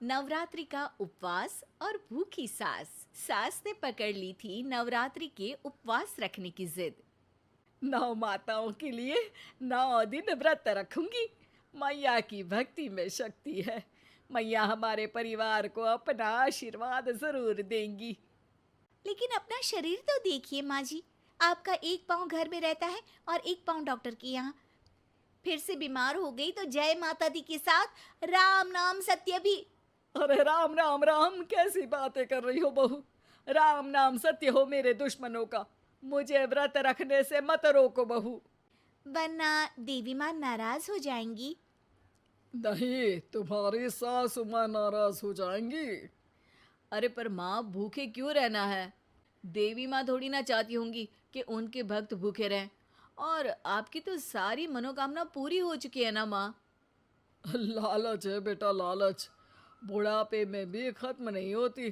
नवरात्रि का उपवास और भूखी सास। सास ने पकड़ ली थी नवरात्रि के उपवास रखने की जिद। 9 माताओं के लिए 9 दिन व्रत रखूंगी। मैया की भक्ति में शक्ति है। मैया हमारे परिवार को अपना आशीर्वाद जरूर देंगी। लेकिन अपना शरीर तो देखिए माँ जी, आपका एक पाँव घर में रहता है और एक पाँव डॉक्टर के यहाँ। फिर से बीमार हो गई तो जय माता दी के साथ राम नाम सत्य भी। अरे राम राम राम, कैसी बातें कर रही हो बहू। राम नाम सत्य हो मेरे दुश्मनों का। मुझे व्रत रखने से मत रोको बहू। वरना देवी माँ नाराज हो जाएंगी। नहीं, तुम्हारी सासु माँ नाराज हो जाएंगी। अरे पर माँ, भूखे क्यों रहना है? देवी माँ थोड़ी ना चाहती होंगी कि उनके भक्त भूखे रहें। और आपकी तो सारी मनोकामना पूरी हो चुकी है ना माँ। लालच है बेटा, लालच बुढ़ापे में भी खत्म नहीं होती।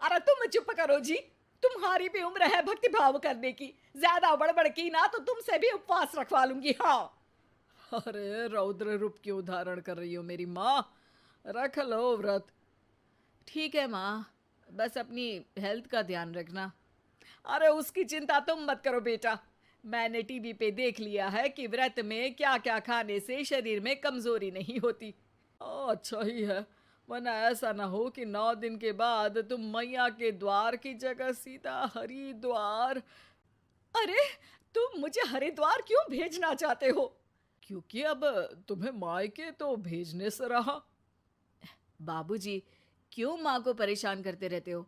अरे तुम चुप करो जी। तुम्हारी भी उम्र है भक्ति भाव करने की। ज्यादा बड़बड़ की ना तो तुमसे भी उपवास रखवा लूंगी। हाँ। अरे रौद्र रूप क्यों धारण कर रही हो मेरी माँ। रख लो व्रत। ठीक है माँ, बस अपनी हेल्थ का ध्यान रखना। अरे उसकी चिंता तुम मत करो बेटा। मैंने टीवी पे देख लिया है कि व्रत में क्या क्या खाने से शरीर में कमजोरी नहीं होती। अच्छा ही है, वरना ऐसा ना हो कि 9 दिन के बाद तुम मैया के द्वार की जगह सीधा हरिद्वार। अरे तुम मुझे हरिद्वार क्यों भेजना चाहते हो? क्योंकि अब तुम्हें मायके तो भेजने से रहा। बाबूजी, क्यों माँ को परेशान करते रहते हो?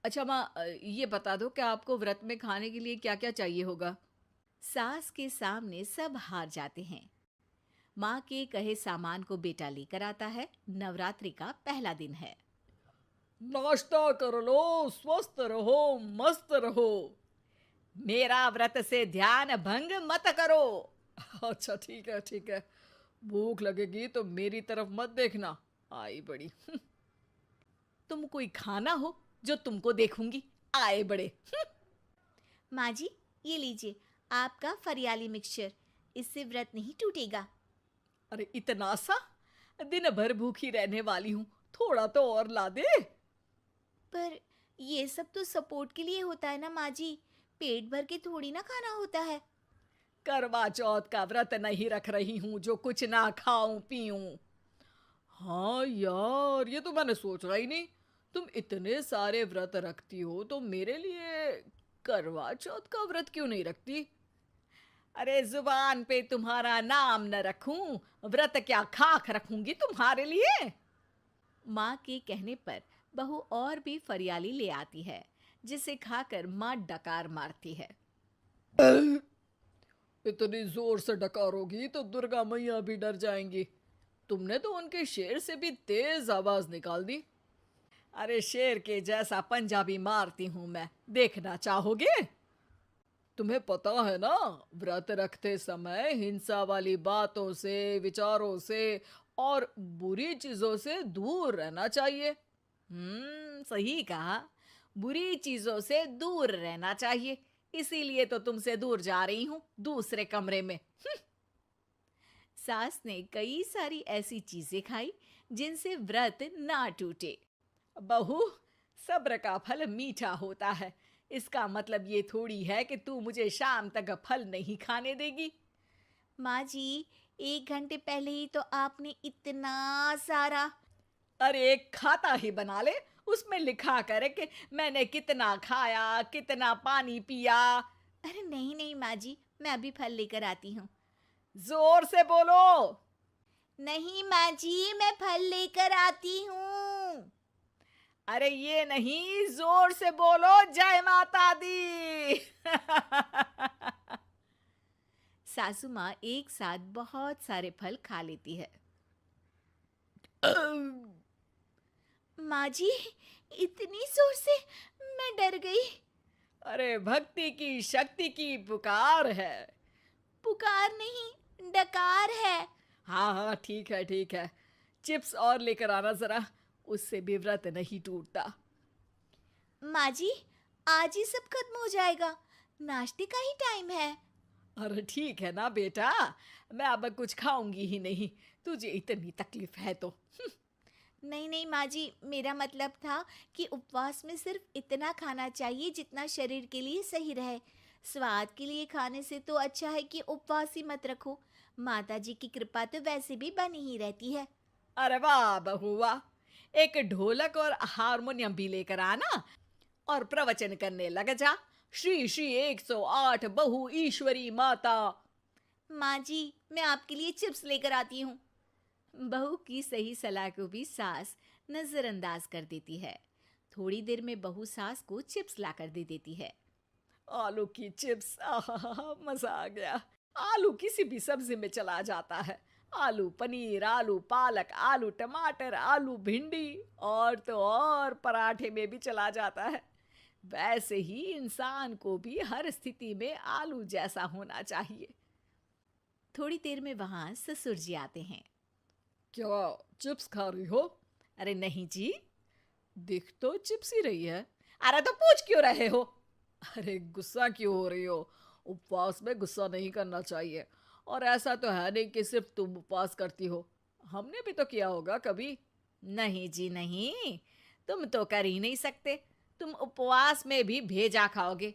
अच्छा माँ, ये बता दो कि आपको व्रत में खाने के लिए क्या क्या चाहिए होगा। सास के सामने सब हार जाते हैं। माँ के कहे सामान को बेटा लेकर आता है। नवरात्रि का पहला दिन है। नाश्ता कर लो, स्वस्थ रहो, मस्त रहो। मेरा व्रत से ध्यान भंग मत करो। अच्छा ठीक है ठीक है। भूख लगेगी तो मेरी तरफ मत देखना। आई बड़ी। तुम कोई खाना हो जो तुमको देखूंगी। आए बड़े। माँ जी, ये लीजिए आपका फरियाली मिक्सचर। इससे व्रत नहीं टूटेगा। अरे इतना सा? दिन भर भूखी रहने वाली हूँ, थोड़ा तो और ला दे। पर ये सब तो सपोर्ट के लिए होता है ना माँ जी, पेट भर के थोड़ी ना खाना होता है। करवा चौथ का व्रत नहीं रख रही हूँ जो कुछ ना खाऊं पीऊं। हाँ यार, ये तो मैंने सोचा ही नहीं। तुम इतने सारे व्रत रखती हो तो मेरे लिए करवा चौथ का व्रत क्यों नहीं रखती? अरे जुबान पे तुम्हारा नाम न रखूं, व्रत क्या खाक रखूंगी तुम्हारे लिए। माँ के कहने पर बहू और भी फरियाली ले आती है, जिसे खाकर माँ डकार मारती है। इतनी जोर से डकारोगी तो दुर्गा मैया भी डर जाएंगी। तुमने तो उनके शेर से भी तेज आवाज निकाल दी। अरे शेर के जैसा पंजाबी मारती हूं मैं, देखना चाहोगे? तुम्हें पता है ना, व्रत रखते समय हिंसा वाली बातों से, विचारों से और बुरी चीजों से दूर रहना चाहिए। सही कहा। बुरी चीजों से दूर रहना चाहिए। इसीलिए तो तुमसे दूर जा रही हूँ, दूसरे कमरे में। सास ने कई सारी ऐसी चीजें खाई जिनसे व्रत ना टूटे। बहू, सब्र का फल मीठा होता है। इसका मतलब ये थोड़ी है कि तू मुझे शाम तक फल नहीं खाने देगी। माँ जी, 1 घंटे पहले ही तो आपने इतना सारा। अरे एक खाता ही बना ले, उसमें लिखा करे कि मैंने कितना खाया, कितना पानी पिया। अरे नहीं नहीं माँ जी, मैं अभी फल लेकर आती हूँ। जोर से बोलो। नहीं माँ जी, मैं फल लेकर आती हूँ। अरे ये नहीं, जोर से बोलो, जय माता दी। सासू माँ एक साथ बहुत सारे फल खा लेती है। माँ जी, इतनी जोर से मैं डर गई। अरे भक्ति की शक्ति की पुकार है। पुकार नहीं, डकार है। हाँ हाँ ठीक है ठीक है। चिप्स और लेकर आना जरा, उससे भी व्रत नहीं टूटता। माँ जी, आज ही सब खत्म हो जाएगा, नाश्ते का ही टाइम है। अरे ठीक है ना बेटा, मैं अब कुछ खाऊंगी ही नहीं, तुझे इतनी तकलीफ है तो। नहीं नहीं माँ जी, मेरा मतलब था कि उपवास में सिर्फ इतना खाना चाहिए जितना शरीर के लिए सही रहे। स्वाद के लिए खाने से तो अच्छा है कि उपवास ही मत रखो। माता जी की कृपा तो वैसे भी बनी ही रहती है। अरे वाह बहू वाह! एक ढोलक और हारमोनियम भी लेकर आना और प्रवचन करने लग जा। श्री श्री 108 बहु ईश्वरी माता। माँ जी, मैं आपके लिए चिप्स लेकर आती हूँ। बहू की सही सलाह को भी सास नजरअंदाज कर देती है। थोड़ी देर में बहू सास को चिप्स लाकर दे देती है। आलू की चिप्स, आहा मजा आ गया। आलू किसी भी सब्जी में चला जाता है। आलू पनीर, आलू पालक, आलू टमाटर, आलू भिंडी और तो और पराठे में भी चला जाता है। वैसे ही इंसान को भी हर स्थिति में आलू जैसा होना चाहिए। थोड़ी देर में वहां ससुर जी आते हैं। क्या चिप्स खा रही हो? अरे नहीं जी, दिख तो चिप्स ही रही है। अरे तो पूछ क्यों रहे हो? अरे गुस्सा क्यों हो रही हो? उपवास में गुस्सा नहीं करना चाहिए। और ऐसा तो है नहीं कि सिर्फ तुम उपवास करती हो, हमने भी तो किया होगा कभी। नहीं जी नहीं, तुम तो कर ही नहीं सकते। तुम उपवास में भी भेजा खाओगे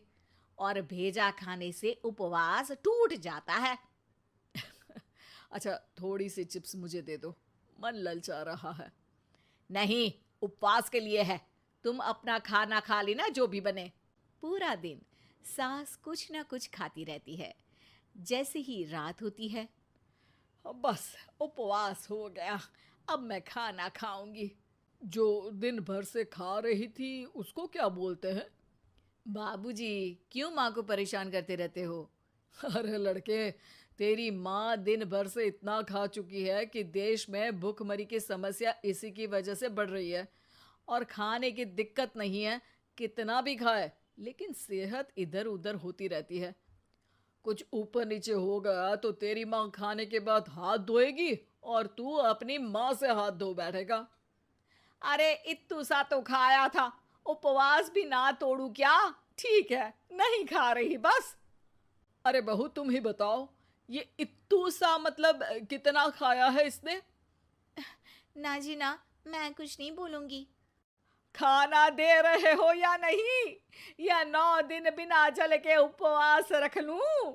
और भेजा खाने से उपवास टूट जाता है। अच्छा थोड़ी सी चिप्स मुझे दे दो, मन ललचा रहा है। नहीं, उपवास के लिए है। तुम अपना खाना खा लेना जो भी बने। पूरा दिन सास कुछ ना कुछ खाती रहती है। जैसे ही रात होती है, अब बस उपवास हो गया, अब मैं खाना खाऊंगी। जो दिन भर से खा रही थी उसको क्या बोलते हैं? बाबूजी क्यों माँ को परेशान करते रहते हो? अरे लड़के, तेरी माँ दिन भर से इतना खा चुकी है कि देश में भूखमरी की समस्या इसी की वजह से बढ़ रही है। और खाने की दिक्कत नहीं है, कितना भी खाए लेकिन सेहत इधर उधर होती रहती है। कुछ ऊपर नीचे हो गया तो तेरी माँ खाने के बाद हाथ धोएगी और तू अपनी माँ से हाथ धो बैठेगा। अरे इत्तू सा तो खाया था, उपवास भी ना तोड़ू क्या? ठीक है, नहीं खा रही बस। अरे बहू तुम ही बताओ, ये इत्तू सा मतलब कितना खाया है इसने? ना जी ना, मैं कुछ नहीं बोलूंगी। खाना दे रहे हो या नहीं, या 9 दिन बिना जल के उपवास रख लूं?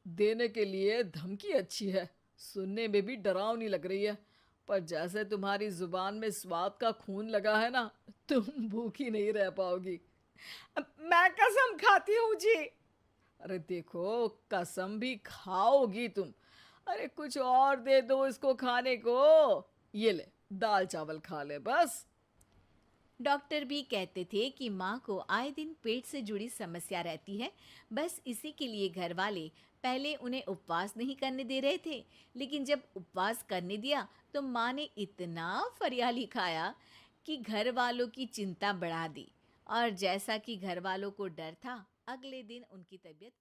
देने के लिए धमकी अच्छी है, सुनने में भी डरावनी लग रही है। पर जैसे तुम्हारी जुबान में स्वाद का खून लगा है ना, तुम भूखी नहीं रह पाओगी। मैं कसम खाती हूँ जी। अरे देखो, कसम भी खाओगी तुम। अरे कुछ और दे दो इसको खाने को। ये ले, दाल चावल खा ले बस। डॉक्टर भी कहते थे कि माँ को आए दिन पेट से जुड़ी समस्या रहती है। बस इसी के लिए घर वाले पहले उन्हें उपवास नहीं करने दे रहे थे, लेकिन जब उपवास करने दिया तो माँ ने इतना फरियाली खाया कि घर वालों की चिंता बढ़ा दी। और जैसा कि घर वालों को डर था, अगले दिन उनकी तबीयत